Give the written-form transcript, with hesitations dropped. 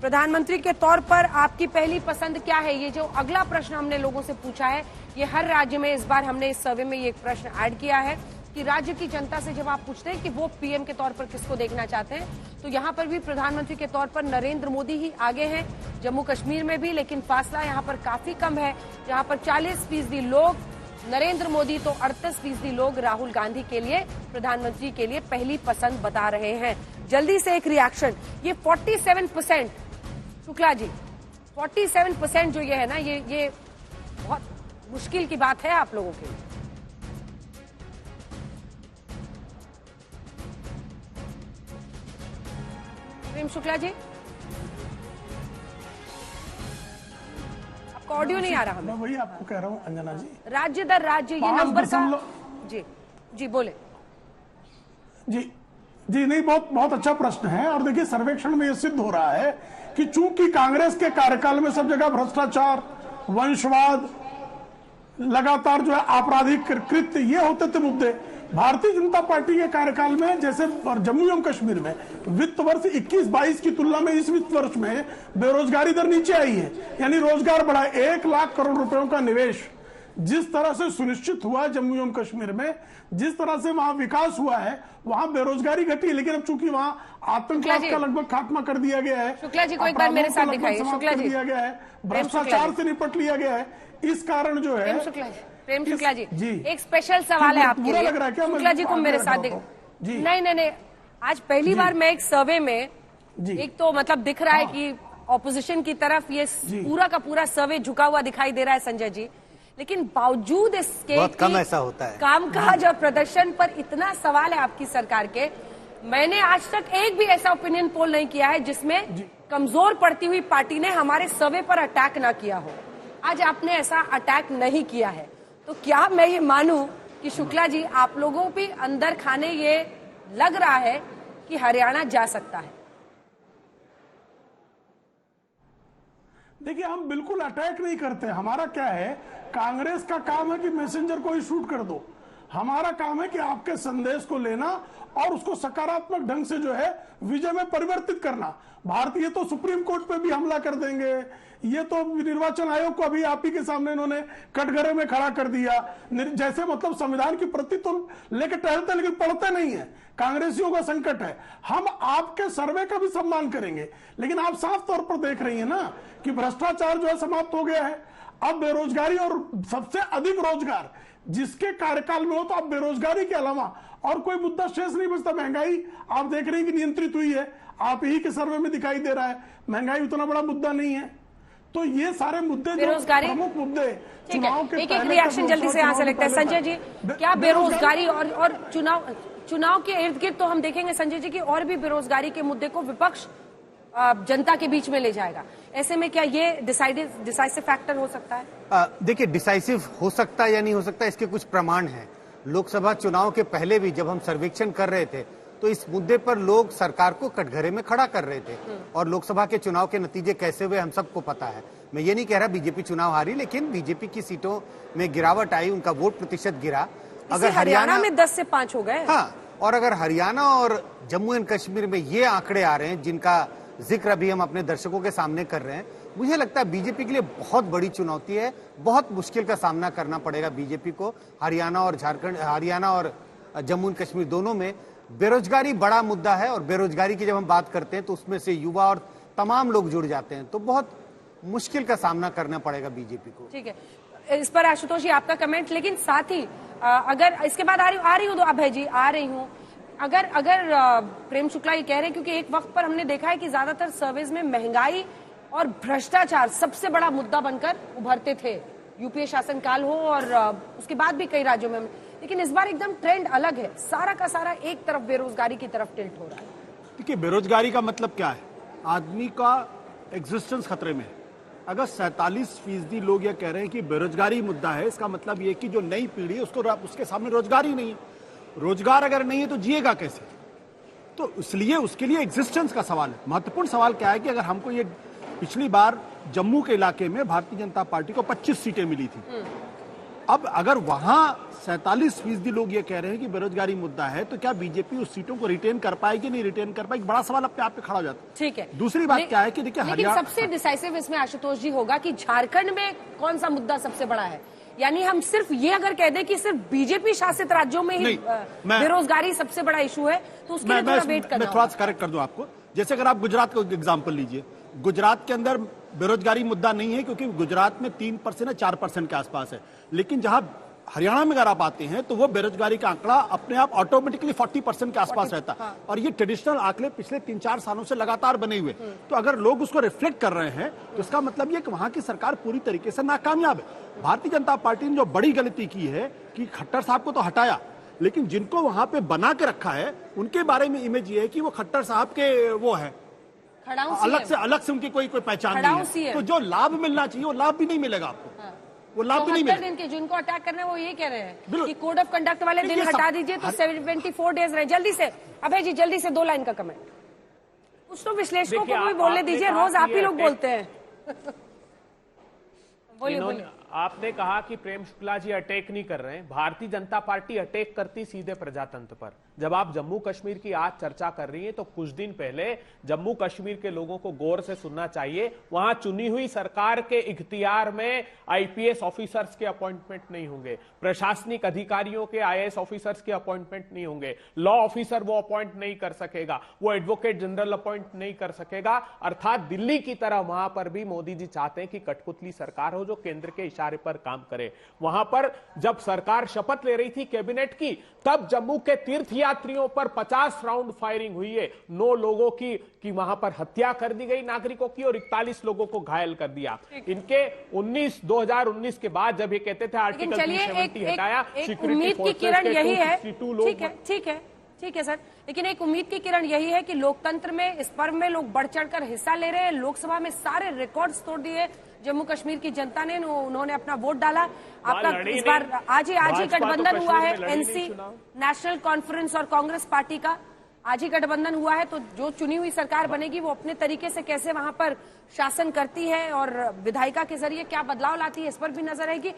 प्रधानमंत्री के तौर पर आपकी पहली पसंद क्या है? ये जो अगला प्रश्न हमने लोगों से पूछा है, ये हर राज्य में इस बार हमने इस सर्वे में ये प्रश्न ऐड किया है कि राज्य की जनता से जब आप पूछते हैं कि वो पीएम के तौर पर किसको देखना चाहते हैं, तो यहाँ पर भी प्रधानमंत्री के तौर पर नरेंद्र मोदी ही आगे हैं, जम्मू कश्मीर में भी, लेकिन फासला यहाँ पर काफी कम है, जहाँ पर 40% लोग नरेंद्र मोदी तो 38% लोग राहुल गांधी के लिए, प्रधानमंत्री के लिए पहली पसंद बता रहे हैं। जल्दी से एक रिएक्शन, ये 47%, शुक्ला जी 47% जो ये है ना, ये बहुत मुश्किल की बात है आप लोगों के लिए। प्रेम शुक्ला जी, आपका ऑडियो नहीं आ रहा। मैं वही आपको कह रहा हूँ अंजना जी, राज्य दर राज्य ये नंबर का जी बोले जी नहीं, बहुत अच्छा प्रश्न है। और देखिए, सर्वेक्षण में यह सिद्ध हो रहा है कि चूंकि कांग्रेस के कार्यकाल में सब जगह भ्रष्टाचार, वंशवाद, लगातार जो है आपराधिक कृत्य, ये होते थे मुद्दे, भारतीय जनता पार्टी के कार्यकाल में, जैसे जम्मू एवं कश्मीर में वित्त वर्ष 21-22 की तुलना में इस वित्त वर्ष में बेरोजगारी दर नीचे आई है, यानी रोजगार बढ़ा। 1 लाख करोड़ रुपयों का निवेश जिस तरह से सुनिश्चित हुआ जम्मू एवं कश्मीर में, जिस तरह से वहां विकास हुआ है, वहां बेरोजगारी घटी है। लेकिन अब चूंकि वहां आतंकवाद का लगभग खात्मा कर दिया गया है, शुक्ला जी को एक बार मेरे साथ दिखाइए, शुक्ला जी दिया गया है, भ्रष्टाचार से निपट लिया गया है, इस कारण जो है। प्रेम शुक्ला जी, एक स्पेशल सवाल है आपके लिए। लग रहा है क्या? शुक्ला जी को मेरे साथ नहीं, आज पहली बार मैं एक सर्वे में, एक तो मतलब दिख रहा है कि ऑपोजिशन की तरफ ये पूरा का पूरा सर्वे झुका हुआ दिखाई दे रहा है संजय जी, लेकिन बावजूद इसके बहुत कम ऐसा होता है, कामकाज और प्रदर्शन पर इतना सवाल है आपकी सरकार के। मैंने आज तक एक भी ऐसा ओपिनियन पोल नहीं किया है जिसमें कमजोर पड़ती हुई पार्टी ने हमारे सर्वे पर अटैक ना किया हो। आज आपने ऐसा अटैक नहीं किया है, तो क्या मैं ये मानूं कि शुक्ला जी आप लोगों भी अंदर खाने ये लग रहा है कि हरियाणा जा सकता है? देखिए, हम बिल्कुल अटैक नहीं करते। हमारा क्या है, कांग्रेस का काम है कि मैसेंजर को ही शूट कर दो, हमारा काम है कि आपके संदेश को लेना और उसको सकारात्मक ढंग से जो है विजय में परिवर्तित करना। भारतीय तो सुप्रीम कोर्ट पे भी हमला कर देंगे, ये तो निर्वाचन आयोग को अभी आप ही के सामने इन्होंने कटघरे में खड़ा कर दिया, जैसे मतलब संविधान की प्रति तो लेकर टहलते लेकिन पढ़ते नहीं है। कांग्रेसियों का संकट है। हम आपके सर्वे का भी सम्मान करेंगे, लेकिन आप साफ तौर पर देख रही है ना कि भ्रष्टाचार जो है समाप्त हो गया है। अब बेरोजगारी, और सबसे अधिक रोजगार जिसके कार्यकाल में हो, तो अब बेरोजगारी के अलावा और कोई मुद्दा शेष नहीं बचता। महंगाई आप देख रहे हैं कि नियंत्रित हुई है, आप ही के सर्वे में दिखाई दे रहा है, महंगाई उतना बड़ा मुद्दा नहीं है। तो ये सारे मुद्दे, बेरोजगारी, प्रमुख मुद्दे चुनाव के एक रिएक्शन जल्दी से यहाँ से लगता है संजय जी, क्या बेरोजगारी और चुनाव के इर्द गिर्द तो हम देखेंगे संजय जी की और भी बेरोजगारी के मुद्दे को विपक्ष जनता के बीच में ले जाएगा, ऐसे में क्या ये डिसाइसिव फैक्टर हो सकता है? देखिए, डिसाइसिव हो सकता है या नहीं हो सकता, इसके कुछ प्रमाण हैं। लोकसभा चुनाव के पहले भी जब हम सर्वेक्षण कर रहे थे तो इस मुद्दे पर लोग सरकार को कटघरे में खड़ा कर रहे थे, और लोकसभा के चुनाव के नतीजे कैसे हुए हम सबको पता है। मैं ये नहीं कह रहा बीजेपी चुनाव हारी, लेकिन बीजेपी की सीटों में गिरावट आई, उनका वोट प्रतिशत गिरा। अगर हरियाणा में 10 से 5 हो गए, हाँ, और अगर हरियाणा और जम्मू एंड कश्मीर में ये आंकड़े आ रहे हैं जिनका जिक्र अभी हम अपने दर्शकों के सामने कर रहे हैं, मुझे लगता है बीजेपी के लिए बहुत बड़ी चुनौती है, बहुत मुश्किल का सामना करना पड़ेगा बीजेपी को। हरियाणा और जम्मू एंड कश्मीर दोनों में बेरोजगारी बड़ा मुद्दा है, और बेरोजगारी की जब हम बात करते हैं तो उसमें से युवा और तमाम लोग जुड़ जाते हैं, तो बहुत मुश्किल का सामना करना पड़ेगा बीजेपी को। ठीक है, इस पर आशुतोष जी आपका कमेंट, लेकिन साथ ही अगर इसके बाद आ रही हूँ तो अभय जी आ रही हूँ, अगर प्रेम शुक्ला ये कह रहे हैं, क्योंकि एक वक्त पर हमने देखा है कि ज्यादातर सर्वेज में महंगाई और भ्रष्टाचार सबसे बड़ा मुद्दा बनकर उभरते थे, यूपीए शासनकाल हो और उसके बाद भी कई राज्यों में, लेकिन इस बार एकदम ट्रेंड अलग है, सारा का सारा एक तरफ बेरोजगारी की तरफ टिल्ट हो रहा है। देखिए, बेरोजगारी का मतलब क्या है, आदमी का एग्जिस्टेंस खतरे में है। अगर 47% लोग ये कह रहे हैं कि बेरोजगारी मुद्दा है, इसका मतलब ये कि जो नई पीढ़ी है उसके सामने रोजगार ही नहीं है। रोजगार अगर नहीं है तो जिएगा कैसे? तो इसलिए उसके लिए एग्जिस्टेंस का सवाल है। महत्वपूर्ण सवाल क्या है कि अगर हमको ये पिछली बार जम्मू के इलाके में भारतीय जनता पार्टी को 25 सीटें मिली थी, अब अगर वहां 47% लोग ये कह रहे हैं कि बेरोजगारी मुद्दा है, तो क्या बीजेपी उस सीटों को रिटेन कर पाएगी, नहीं रिटेन कर पाएगी? बड़ा सवाल अपने आप पे खड़ा हो जाता है। ठीक है। दूसरी बात क्या है कि देखिए लेकिन सबसे डिसाइसिव इसमें आशुतोष जी होगा कि झारखंड में कौन सा मुद्दा सबसे बड़ा है। यानी हम सिर्फ ये अगर कह दें कि सिर्फ बीजेपी शासित राज्यों में ही बेरोजगारी सबसे बड़ा इशू है, तो उसके लिए थोड़ा वेट करना। मैं थोड़ा सा करेक्ट कर दूं आपको। जैसे अगर आप गुजरात का एग्जाम्पल लीजिए, गुजरात के अंदर बेरोजगारी मुद्दा नहीं है, क्योंकि गुजरात में 3% या 4% के आसपास है। लेकिन जहां हरियाणा में अगर आप आते हैं तो वो बेरोजगारी का आंकड़ा अपने आप ऑटोमेटिकली 40% के आसपास रहता है। और ये ट्रेडिशनल आंकड़े पिछले 3-4 सालों से लगातार बने हुए। तो अगर लोग उसको रिफ्लेक्ट कर रहे हैं तो इसका मतलब ये कि वहां की सरकार पूरी तरीके से नाकामयाब है। भारतीय जनता पार्टी ने जो बड़ी गलती की है कि खट्टर साहब को तो हटाया, लेकिन जिनको वहां पे बना के रखा है उनके बारे में इमेज ये है कि वो खट्टर साहब के वो है, अलग से उनकी कोई पहचान नहीं है। तो जो लाभ मिलना चाहिए वो लाभ भी नहीं मिलेगा आपको। वो लाभ भी नहीं मिलेगा। दिन के जिनको अटैक करना है वो ये कह रहे हैं कि कोड ऑफ कंडक्ट वाले दिन हटा दीजिए तो 74 डेज रहे। जल्दी से अभय जी, जल्दी से 2 लाइन का कमेंट। कुछ तो विश्लेषकों को भी बोलने दीजिए, रोज आप ही लोग बोलते हैं। बोलिए। आपने कहा कि प्रेम शुक्ला जी अटैक नहीं कर रहे हैं। भारतीय जनता पार्टी अटैक करती सीधे प्रजातंत्र पर। जब आप जम्मू कश्मीर की आज चर्चा कर रही हैं तो कुछ दिन पहले जम्मू कश्मीर के लोगों को गौर से सुनना चाहिए। वहां चुनी हुई सरकार के इख्तियार में आईपीएस ऑफिसर्स के अपॉइंटमेंट नहीं होंगे, प्रशासनिक अधिकारियों के आईएएस ऑफिसर्स के अपॉइंटमेंट नहीं होंगे, लॉ ऑफिसर वो अपॉइंट नहीं कर सकेगा, वो एडवोकेट जनरल अपॉइंट नहीं कर सकेगा। अर्थात दिल्ली की तरह वहां पर भी मोदी जी चाहते हैं कि कठपुतली सरकार हो जो केंद्र के इशारे पर काम करे। वहां पर जब सरकार शपथ ले रही थी कैबिनेट की, तब जम्मू के तीर्थ यात्रियों पर 50 राउंड फायरिंग हुई है। 9 लोगों की वहां पर हत्या कर दी गई नागरिकों की और 41 लोगों को घायल कर दिया। इनके 2019 के बाद जब ये कहते थे आर्टिकल 370 हटाया, उम्मीद की किरण यही है। ठीक है सर, लेकिन एक उम्मीद की किरण यही है कि लोकतंत्र में, इस पर्व में लोग बढ़ चढ़कर हिस्सा ले रहे हैं। लोकसभा में सारे रिकॉर्ड्स तोड़ दिए जम्मू कश्मीर की जनता ने, उन्होंने अपना वोट डाला। आपका इस बार आज ही गठबंधन हुआ है, एनसी नेशनल कॉन्फ्रेंस और कांग्रेस पार्टी का आज ही गठबंधन हुआ है। तो जो चुनी हुई सरकार बनेगी वो अपने तरीके से कैसे वहां पर शासन करती है और विधायिका के जरिए क्या बदलाव लाती है, इस पर भी नजर रहेगी।